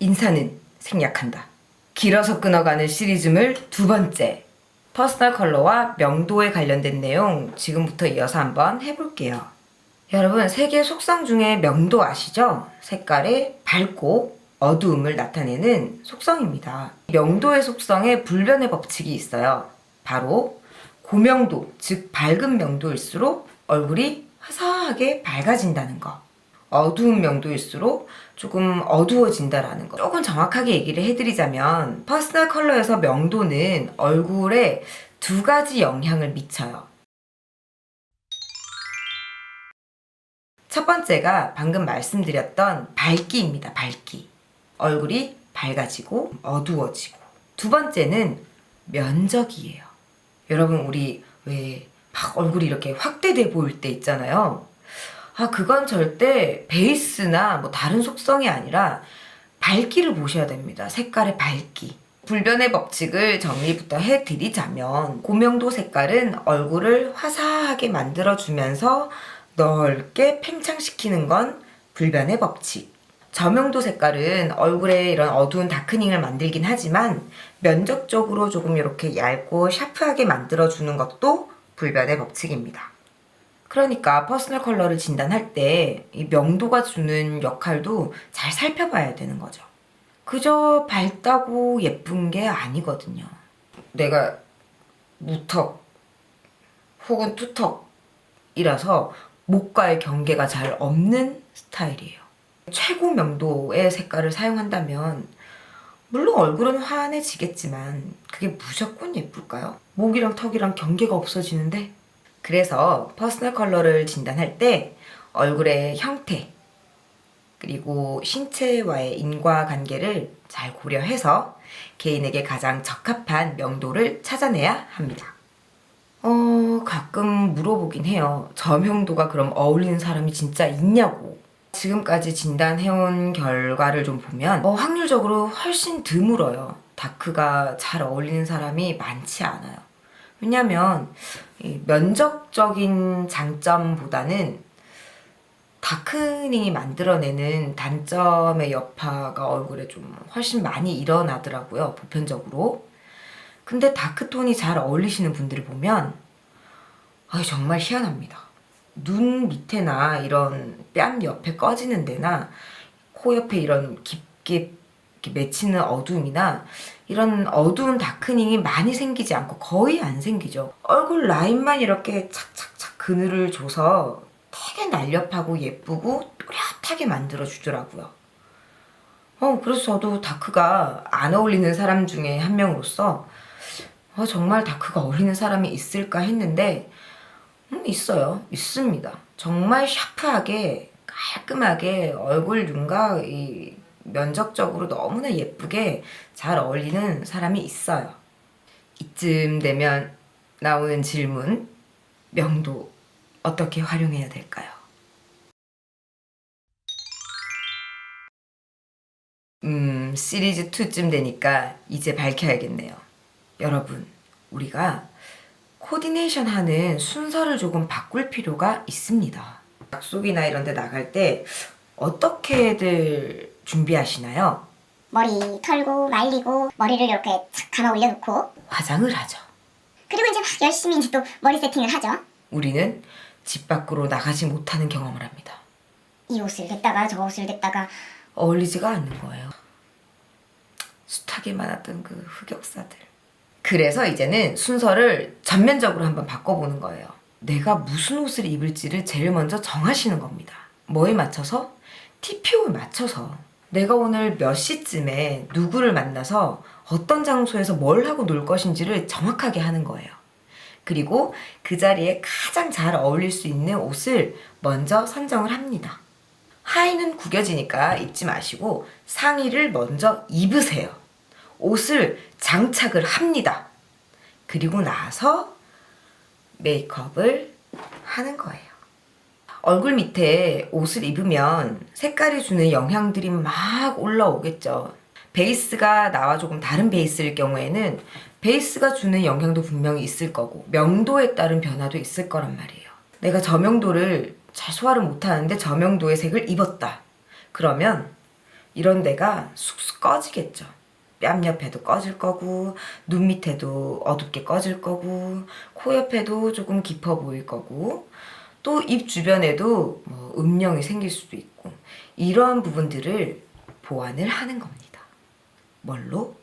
인사는 생략한다. 길어서 끊어가는 시리즈물 두 번째, 퍼스널 컬러와 명도에 관련된 내용 지금부터 이어서 한번 해볼게요. 여러분, 색의 속성 중에 명도 아시죠? 색깔의 밝고 어두움을 나타내는 속성입니다. 명도의 속성에 불변의 법칙이 있어요. 바로 고명도, 즉 밝은 명도일수록 얼굴이 화사하게 밝아진다는 거. 어두운 명도일수록 조금 어두워진다라는 거. 조금 정확하게 얘기를 해드리자면 퍼스널 컬러에서 명도는 얼굴에 두 가지 영향을 미쳐요. 첫 번째가 방금 말씀드렸던 밝기입니다. 밝기. 얼굴이 밝아지고 어두워지고. 두 번째는 면적이에요. 여러분, 우리 왜 막 얼굴이 이렇게 확대돼 보일 때 있잖아요. 그건 절대 베이스나 뭐 다른 속성이 아니라 밝기를 보셔야 됩니다. 색깔의 밝기. 불변의 법칙을 정리부터 해드리자면 고명도 색깔은 얼굴을 화사하게 만들어주면서 넓게 팽창시키는 건 불변의 법칙. 저명도 색깔은 얼굴에 이런 어두운 다크닝을 만들긴 하지만 면적적으로 조금 이렇게 얇고 샤프하게 만들어주는 것도 불변의 법칙입니다. 그러니까 퍼스널 컬러를 진단할 때 이 명도가 주는 역할도 잘 살펴봐야 되는 거죠. 그저 밝다고 예쁜 게 아니거든요. 내가 무턱 혹은 투턱이라서 목과의 경계가 잘 없는 스타일이에요. 최고 명도의 색깔을 사용한다면 물론 얼굴은 환해지겠지만 그게 무조건 예쁠까요? 목이랑 턱이랑 경계가 없어지는데? 그래서 퍼스널 컬러를 진단할 때 얼굴의 형태 그리고 신체와의 인과관계를 잘 고려해서 개인에게 가장 적합한 명도를 찾아내야 합니다. 가끔 물어보긴 해요. 저명도가 그럼 어울리는 사람이 진짜 있냐고. 지금까지 진단해온 결과를 좀 보면 확률적으로 훨씬 드물어요. 다크가 잘 어울리는 사람이 많지 않아요. 왜냐면 면적적인 장점보다는 다크닝이 만들어내는 단점의 여파가 얼굴에 좀 훨씬 많이 일어나더라고요, 보편적으로. 근데 다크톤이 잘 어울리시는 분들을 보면 정말 희한합니다. 눈 밑에나 이런 뺨 옆에 꺼지는 데나 코 옆에 이런 깊게 이렇게 맺히는 어두움이나 이런 어두운 다크닝이 많이 생기지 않고 거의 안 생기죠. 얼굴 라인만 이렇게 착착착 그늘을 줘서 되게 날렵하고 예쁘고 또렷하게 만들어 주더라고요. 그래서 저도 다크가 안 어울리는 사람 중에 한 명으로서 정말 다크가 어울리는 사람이 있을까 했는데 있어요. 있습니다. 정말 샤프하게 깔끔하게 얼굴 윤곽 이 면적적으로 너무나 예쁘게 잘 어울리는 사람이 있어요. 이쯤 되면 나오는 질문, 명도 어떻게 활용해야 될까요? 시리즈 2쯤 되니까 이제 밝혀야겠네요. 여러분, 우리가 코디네이션 하는 순서를 조금 바꿀 필요가 있습니다. 약속이나 이런 데 나갈 때 어떻게들 준비하시나요? 머리 털고 말리고 머리를 이렇게 착 감아 올려놓고 화장을 하죠. 그리고 이제 막 열심히 이제 또 머리 세팅을 하죠. 우리는 집 밖으로 나가지 못하는 경험을 합니다. 이 옷을 냈다가 저 옷을 냈다가 어울리지가 않는 거예요. 숱하게 많았던 그 흑역사들. 그래서 이제는 순서를 전면적으로 한번 바꿔보는 거예요. 내가 무슨 옷을 입을지를 제일 먼저 정하시는 겁니다. 뭐에 맞춰서? TPO에 맞춰서. 내가 오늘 몇 시쯤에 누구를 만나서 어떤 장소에서 뭘 하고 놀 것인지를 정확하게 하는 거예요. 그리고 그 자리에 가장 잘 어울릴 수 있는 옷을 먼저 선정을 합니다. 하의는 구겨지니까 입지 마시고 상의를 먼저 입으세요. 옷을 장착을 합니다. 그리고 나서 메이크업을 하는 거예요. 얼굴 밑에 옷을 입으면 색깔이 주는 영향들이 막 올라오겠죠. 베이스가 나와 조금 다른 베이스일 경우에는 베이스가 주는 영향도 분명히 있을 거고 명도에 따른 변화도 있을 거란 말이에요. 내가 저명도를 잘 소화를 못하는데 저명도의 색을 입었다. 그러면 이런 데가 쑥쑥 꺼지겠죠. 뺨 옆에도 꺼질 거고, 눈 밑에도 어둡게 꺼질 거고, 코 옆에도 조금 깊어 보일 거고, 또 입 주변에도 뭐 음영이 생길 수도 있고, 이러한 부분들을 보완을 하는 겁니다. 뭘로?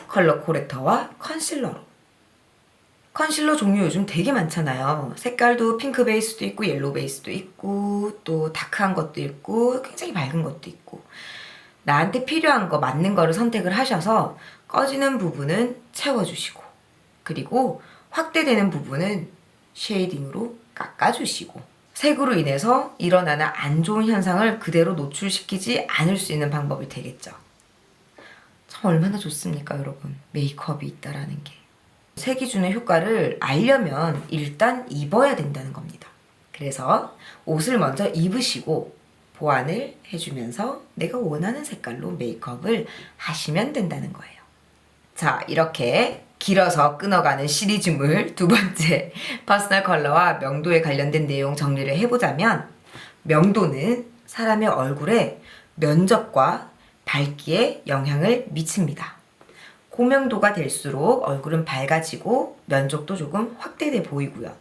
컬러 코렉터와 컨실러로. 컨실러 종류 요즘 되게 많잖아요. 색깔도 핑크 베이스도 있고 옐로우 베이스도 있고 또 다크한 것도 있고 굉장히 밝은 것도 있고, 나한테 필요한 거 맞는 거를 선택을 하셔서 꺼지는 부분은 채워주시고, 그리고 확대되는 부분은 쉐이딩으로 깎아주시고, 색으로 인해서 일어나는 안 좋은 현상을 그대로 노출시키지 않을 수 있는 방법이 되겠죠. 참 얼마나 좋습니까, 여러분? 메이크업이 있다라는 게. 색이 주는 효과를 알려면 일단 입어야 된다는 겁니다. 그래서 옷을 먼저 입으시고 보완을 해주면서 내가 원하는 색깔로 메이크업을 하시면 된다는 거예요. 자, 이렇게 길어서 끊어가는 시리즈물 두 번째 퍼스널 컬러와 명도에 관련된 내용 정리를 해보자면, 명도는 사람의 얼굴에 면적과 밝기에 영향을 미칩니다. 고명도가 될수록 얼굴은 밝아지고 면적도 조금 확대돼 보이고요.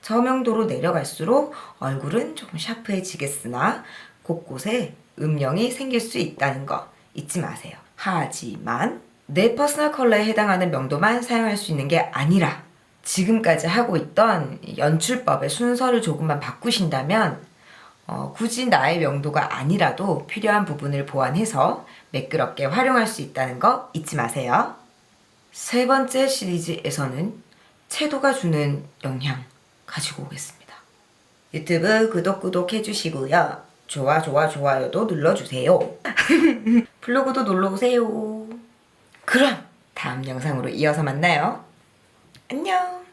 저명도로 내려갈수록 얼굴은 조금 샤프해지겠으나 곳곳에 음영이 생길 수 있다는 거 잊지 마세요. 하지만 내 퍼스널 컬러에 해당하는 명도만 사용할 수 있는 게 아니라 지금까지 하고 있던 연출법의 순서를 조금만 바꾸신다면 굳이 나의 명도가 아니라도 필요한 부분을 보완해서 매끄럽게 활용할 수 있다는 거 잊지 마세요. 세 번째 시리즈에서는 채도가 주는 영향 가지고 오겠습니다. 유튜브 구독 해주시고요. 좋아요도 눌러주세요. 블로그도 놀러오세요. 그럼 다음 영상으로 이어서 만나요. 안녕.